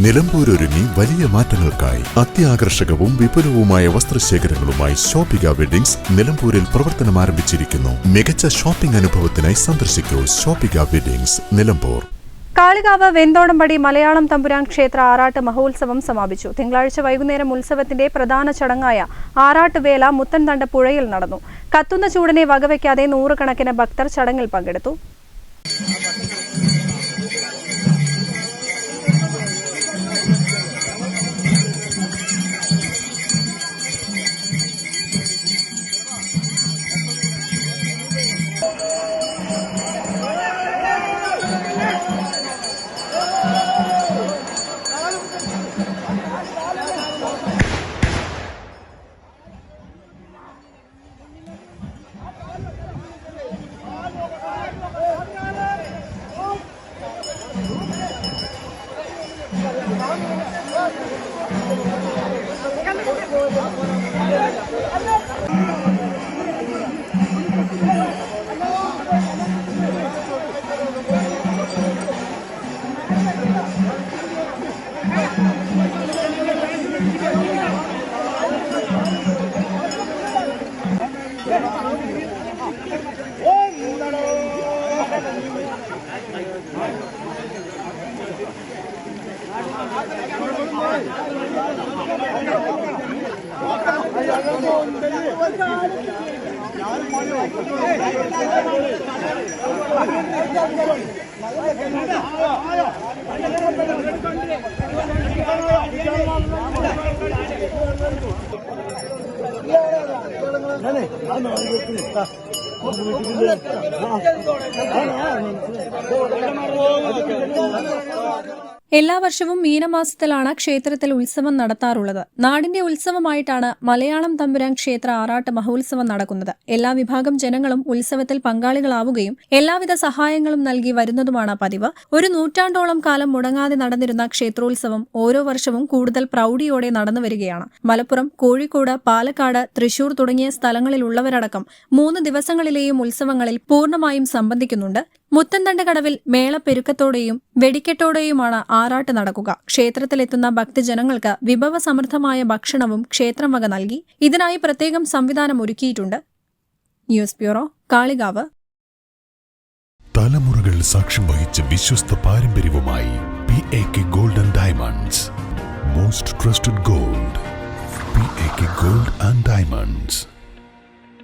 നിലമ്പൂർ ഒരുങ്ങി വലിയ മാറ്റങ്ങൾക്കായി അത്യാകർഷകവും വിപുലവുമായ വസ്ത്രശേഖരങ്ങളുമായി ഷോപ്പിക വെഡിങ്സ് നിലമ്പൂരിൽ പ്രവർത്തനം ആരംഭിച്ചിരിക്കുന്നു. മികച്ച ഷോപ്പിംഗ് അനുഭവത്തിനായി സന്ദർശിക്കൂ ഷോപ്പിക വെഡിങ്സ് നിലമ്പൂർ. കാളികാവ് വെന്തോടമ്പടി മലയാളം തമ്പുരാൻ ക്ഷേത്ര ആറാട്ട് മഹോത്സവം സമാപിച്ചു. തിങ്കളാഴ്ച വൈകുന്നേരം ഉത്സവത്തിന്റെ പ്രധാന ചടങ്ങായ ആറാട്ട് വേല മുത്തൻതണ്ട പുഴയിൽ നടന്നു. കത്തുന്ന ചൂടിനെ വകവയ്ക്കാതെ നൂറുകണക്കിന് ഭക്തർ ചടങ്ങിൽ പങ്കെടുത്തു. എല്ലാ വർഷവും മീനമാസത്തിലാണ് ക്ഷേത്രത്തിൽ ഉത്സവം നടത്താറുള്ളത്. നാടിന്റെ ഉത്സവമായിട്ടാണ് മലയാളം തമ്പുരാൻ ക്ഷേത്ര ആറാട്ട് മഹോത്സവം നടക്കുന്നത്. എല്ലാ വിഭാഗം ജനങ്ങളും ഉത്സവത്തിൽ പങ്കാളികളാവുകയും എല്ലാവിധ സഹായങ്ങളും നൽകി വരുന്നതുമാണ് പതിവ്. ഒരു നൂറ്റാണ്ടോളം കാലം മുടങ്ങാതെ നടന്നിരുന്ന ക്ഷേത്രോത്സവം ഓരോ വർഷവും കൂടുതൽ പ്രൗഢിയോടെ നടന്നുവരികയാണ്. മലപ്പുറം, കോഴിക്കോട്, പാലക്കാട്, തൃശൂർ തുടങ്ങിയ സ്ഥലങ്ങളിലുള്ളവരടക്കം 3 ദിവസങ്ങളിലെയും ഉത്സവങ്ങളിൽ പൂർണ്ണമായും സംബന്ധിക്കുന്നുണ്ട്. മുത്തൻതണ്ടക്കടവിൽ മേളപ്പെരുക്കത്തോടെയും വെടിക്കെട്ടോടെയുമാണ് ആറാട്ട് നടക്കുക. ക്ഷേത്രത്തിലെത്തുന്ന ഭക്തജനങ്ങൾക്ക് വിഭവസമൃദ്ധമായ ഭക്ഷണവും ക്ഷേത്രം വക നൽകി. ഇതിനായി പ്രത്യേകം സംവിധാനം ഒരുക്കിയിട്ടുണ്ട്. News bureau, Kalikavu. തലമുറകൾ സാക്ഷ്യം വഹിച്ച വിശ്വസ്ത പാരമ്പര്യവുമായി PAK Gold and Diamonds. Most trusted gold. PAK Gold and Diamonds.